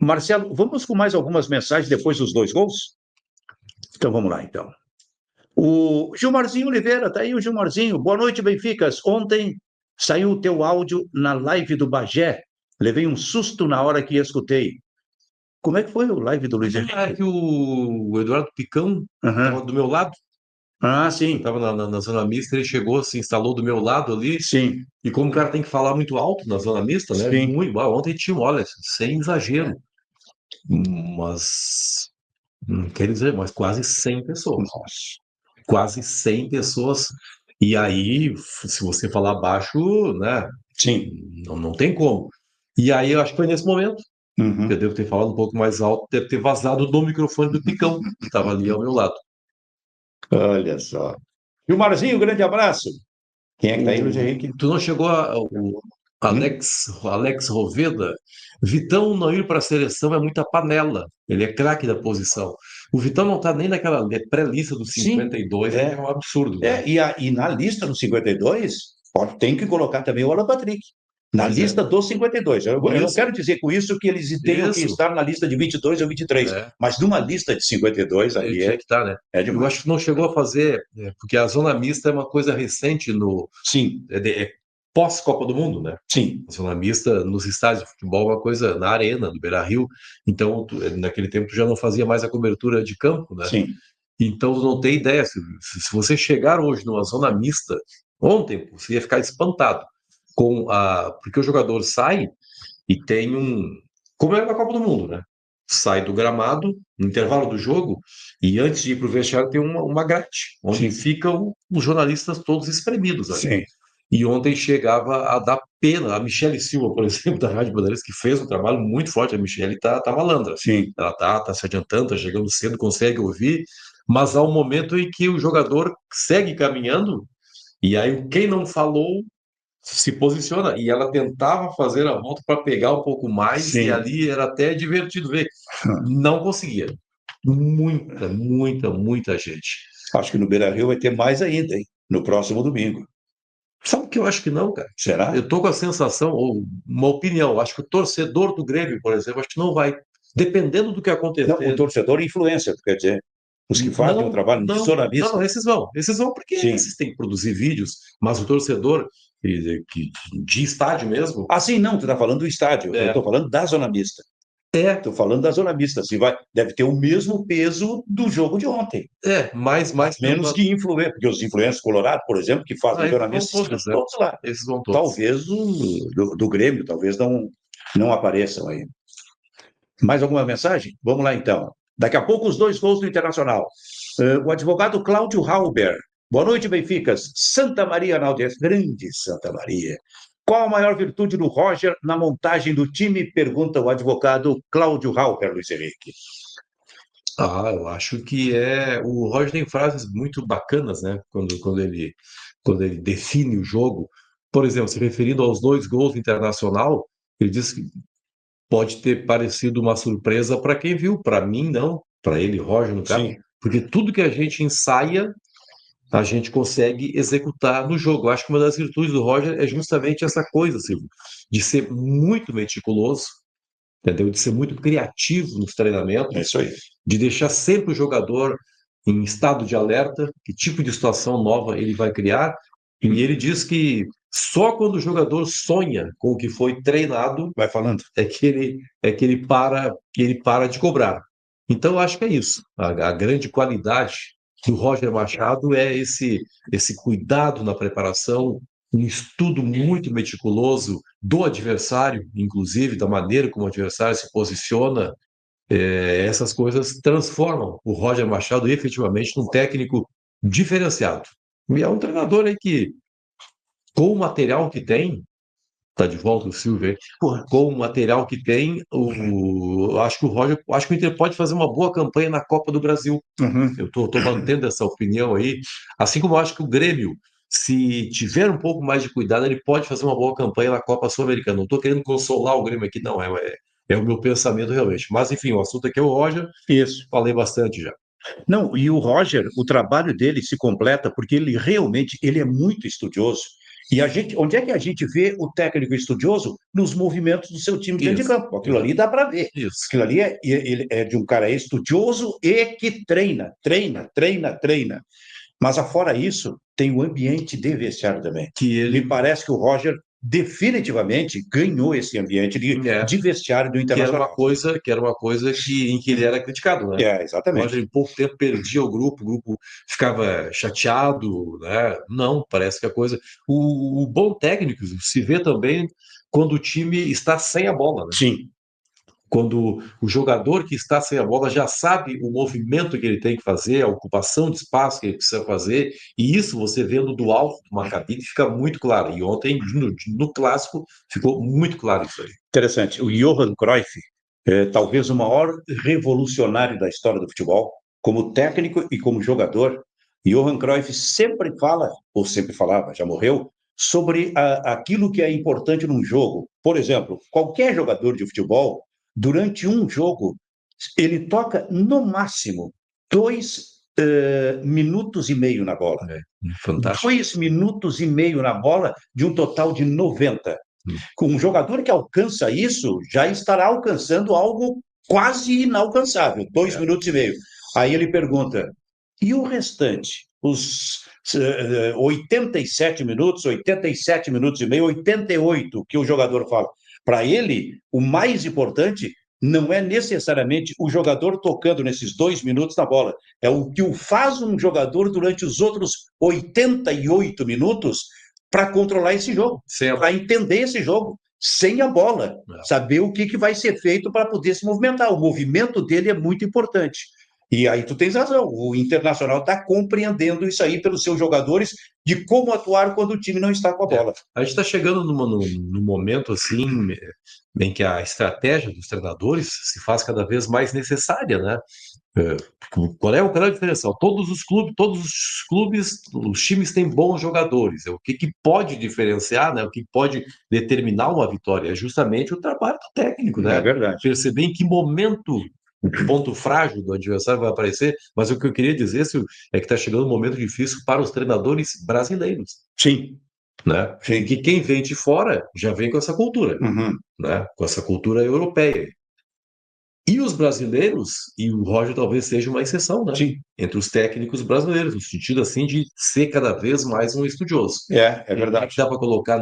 Marcelo, vamos com mais algumas mensagens depois dos dois gols? Então vamos lá, então. O Gilmarzinho Oliveira, tá aí o Gilmarzinho. Boa noite, Benficas. Ontem saiu o teu áudio na live do Bagé. Levei um susto na hora que escutei. Como é que foi o live do Luiz Henrique? É que o Eduardo Picão estava do meu lado. Ah, Eu sim, estava na zona mista, ele chegou, se instalou do meu lado ali. sim, E como o cara tem que falar muito alto na zona mista, né? sim. Muito, ontem tinha, olha, sem exagero, mas não quer dizer, mas quase 100 pessoas. Nossa. Quase 100 pessoas. E aí, se você falar baixo, né? Sim. Não tem como. E aí, eu acho que foi nesse momento que eu Uhum. devo ter falado um pouco mais alto, deve ter vazado do microfone do Picão, que estava ali ao meu lado. Olha só. Gilmarzinho, grande abraço. Quem é que está aí, Luiz O, Henrique? tu não chegou o Hum? Alex Roveda? Vitão não ir para a seleção é muita panela. Ele é craque da posição. O Vitão não está nem naquela pré-lista dos Sim, 52, é é. um absurdo, né? E na lista dos 52, tem que colocar também o Alan Patrick. Na Pois é. lista dos 52. Eu não Isso, quero dizer com isso que eles tenham que isso. estar na lista de 22 ou 23, É, mas numa lista de 52 ele ali tinha que estar, né? é Eu acho demais. que não chegou a fazer, porque a zona mista é uma coisa recente no Sim, é pós-Copa do Mundo, né? sim, A zona mista nos estádios de futebol é uma coisa na arena, no Beira-Rio. Então, naquele tempo, tu já não fazia mais a cobertura de campo, né? sim, Então, tu não tem ideia. Se você chegar hoje numa zona mista, ontem, você ia ficar espantado porque o jogador sai e tem como é na Copa do Mundo, né? Sai do gramado, no intervalo do jogo, e antes de ir para o vestiário tem uma grade, onde sim, ficam os jornalistas todos espremidos ali. sim. E ontem chegava a dar pena. A Michele Silva, por exemplo, da Rádio Bandeirantes, que fez um trabalho muito forte. A Michele tá malandra. Sim. Ela tá se adiantando, tá chegando cedo, consegue ouvir, mas há um momento em que o jogador segue caminhando, e aí quem não falou se posiciona. E ela tentava fazer a volta para pegar um pouco mais, e Sim. ali era até divertido ver. Não conseguia. Muita gente. Acho que no Beira-Rio vai ter mais ainda, hein? No próximo domingo. Sabe o que eu acho que não, cara? Será? Eu tô com a sensação, ou uma opinião, acho que o torcedor do Grêmio, por exemplo, acho que não vai. Dependendo do que Não, o acontecer. torcedor influência, quer dizer, os que fazem o trabalho de Não, jornalista. esses vão porque Sim. esses têm que produzir vídeos, mas o torcedor de estádio mesmo, Ah, sim, não, tu está falando do estádio. Eu estou é, falando da zona mista. é, Estou falando da zona mista. Se vai, deve ter o mesmo peso do jogo de ontem. mais Menos preocupado. que influência, porque os influencers colorados, por exemplo, que fazem Esses zona vão mista, estão todos, né? todos lá. Esses vão todos. Talvez do Grêmio, talvez não apareçam aí. Mais alguma mensagem? Vamos lá, então. Daqui a pouco, os dois gols do Internacional. O advogado Cláudio Halber. Boa noite, Benficas. Santa Maria na audiência. Grande Santa Maria. Qual a maior virtude do Roger na montagem do time? Pergunta o advogado Cláudio Halber, Luiz Henrique. Eu acho que o Roger tem frases muito bacanas, né? Quando ele define o jogo. Por exemplo, se referindo aos dois gols do Internacional, ele diz que pode ter parecido uma surpresa para quem viu. Para mim, não. Para ele, Roger, no caso. Sim, Porque tudo que a gente ensaia, a gente consegue executar no jogo. Eu acho que uma das virtudes do Roger é justamente essa coisa, Silvio, de ser muito meticuloso, entendeu? De ser muito criativo nos é treinamentos, isso aí. de deixar sempre o jogador em estado de alerta, que tipo de situação nova ele vai criar. E ele diz que só quando o jogador sonha com o que foi treinado Vai falando. é que ele para de cobrar. Então, eu acho que é isso. A grande qualidade do Roger Machado é esse cuidado na preparação, um estudo muito meticuloso do adversário, inclusive da maneira como o adversário se posiciona. Essas coisas transformam o Roger Machado efetivamente num técnico diferenciado. E é um treinador aí que, com o material que tem, tá de volta o Silvio aí, com o material que tem, acho que o Inter pode fazer uma boa campanha na Copa do Brasil. Uhum. Eu tô mantendo essa opinião aí, assim como eu acho que o Grêmio, se tiver um pouco mais de cuidado, ele pode fazer uma boa campanha na Copa Sul-Americana. Não estou querendo consolar o Grêmio aqui, não, é o meu pensamento realmente. Mas enfim, o assunto aqui é o Roger, Isso. falei bastante já. Não, e o Roger, o trabalho dele se completa porque ele realmente ele é muito estudioso. E onde é que a gente vê o técnico estudioso? Nos movimentos do seu time dentro de campo. Aquilo ali dá para ver. Isso. Aquilo ali ele é de um cara estudioso e que treina. Mas, afora isso, tem o ambiente de vestiário também. Me parece que o Roger definitivamente ganhou esse ambiente de vestiário do Internacional. Que era uma coisa em que ele era criticado, né? Exatamente. O Roger, em pouco tempo, perdia o grupo ficava chateado, né? Não, parece que a coisa... O bom técnico se vê também quando o time está sem a bola, né? Sim. Quando o jogador que está sem a bola já sabe o movimento que ele tem que fazer, a ocupação de espaço que ele precisa fazer, e isso você vendo do alto de uma cabine fica muito claro. E ontem, no clássico, ficou muito claro isso aí. Interessante. O Johan Cruyff, talvez o maior revolucionário da história do futebol, como técnico e como jogador. Johan Cruyff sempre fala, ou sempre falava, já morreu, sobre aquilo que é importante num jogo. Por exemplo, qualquer jogador de futebol, durante um jogo, ele toca no máximo 2,5 minutos na bola. Fantástico. 2,5 minutos na bola, de um total de 90. Com um jogador que alcança isso, já estará alcançando algo quase inalcançável, 2,5 minutos. Aí ele pergunta, e o restante? Os 87 minutos, 87 minutos e meio, 88 que o jogador fala. Para ele, o mais importante não é necessariamente o jogador tocando nesses 2 minutos na bola, é o que o faz um jogador durante os outros 88 minutos para controlar esse jogo, para entender esse jogo, sem a bola, saber o que vai ser feito para poder se movimentar. O movimento dele é muito importante. E aí tu tens razão, o Internacional está compreendendo isso aí pelos seus jogadores, de como atuar quando o time não está com a bola. A gente está chegando num momento assim, em que a estratégia dos treinadores se faz cada vez mais necessária, né? Qual é a diferença? Todos os clubes, os times têm bons jogadores. O que pode diferenciar, né? O que pode determinar uma vitória é justamente o trabalho do técnico, né? É verdade. Perceber em que momento o ponto frágil do adversário vai aparecer, mas o que eu queria dizer, Silvio, é que está chegando um momento difícil para os treinadores brasileiros. Sim. Né? Sim. Que quem vem de fora já vem com essa cultura, né? Com essa cultura europeia. E os brasileiros, e o Roger talvez seja uma exceção, né? Sim. Entre os técnicos brasileiros, no sentido assim de ser cada vez mais um estudioso. É verdade. Dá para colocar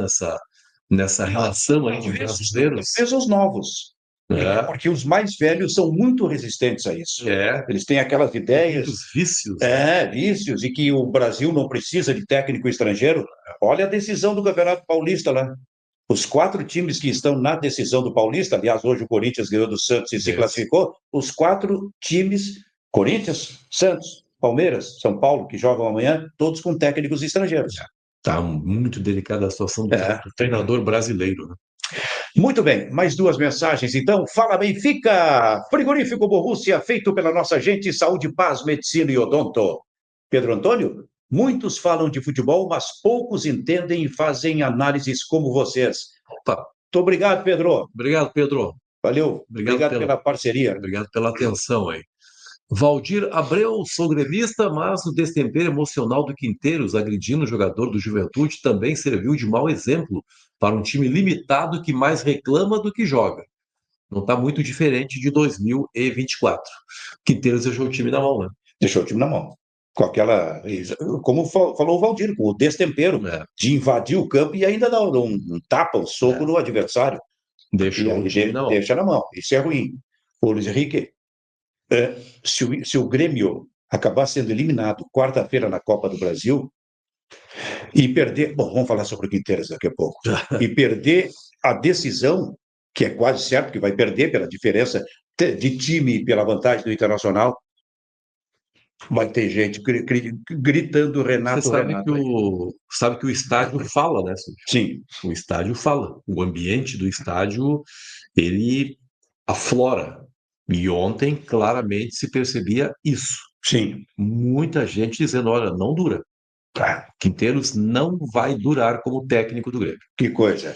nessa relação aí de brasileiros? Talvez os novos. Porque os mais velhos são muito resistentes a isso. Eles têm aquelas ideias. Os vícios. Vícios, e que o Brasil não precisa de técnico estrangeiro. Olha a decisão do Campeonato Paulista lá. Os 4 times que estão na decisão do Paulista, aliás, hoje o Corinthians ganhou do Santos e se classificou, os 4 times, Corinthians, Santos, Palmeiras, São Paulo, que jogam amanhã, todos com técnicos estrangeiros. Está muito delicada a situação do treinador brasileiro, né? Muito bem, mais 2 mensagens, então. Fala, Benfica! Frigorífico Borussia, feito pela nossa gente, saúde, paz, medicina e odonto. Pedro Antônio, muitos falam de futebol, mas poucos entendem e fazem análises como vocês. Opa. Muito obrigado, Pedro. Obrigado, Pedro. Valeu. Obrigado pela parceria. Obrigado pela atenção aí. Valdir Abreu, sou gremista, mas o destempero emocional do Quinteiros agredindo o jogador do Juventude também serviu de mau exemplo para um time limitado que mais reclama do que joga. Não está muito diferente de 2024. Quinteiros deixou o time na mão, né? Deixou o time na mão. Com aquela, como falou o Valdir, com o destempero de invadir o campo e ainda dar um tapa, um soco no adversário. Deixou o time na mão. Deixa na mão. Isso é ruim. O Luiz Henrique, se o Grêmio acabar sendo eliminado quarta-feira na Copa do Brasil e perder... Bom, vamos falar sobre o Quinteiros daqui a pouco. E perder a decisão, que é quase certo que vai perder pela diferença de time e pela vantagem do Internacional, vai ter gente gritando Renato, Você sabe Renato. Sabe que o estádio fala, né? Sim. O estádio fala. O ambiente do estádio, ele aflora. E ontem, claramente, se percebia isso. Sim. Muita gente dizendo, olha, não dura. Quinteiros não vai durar como técnico do Grêmio. Que coisa.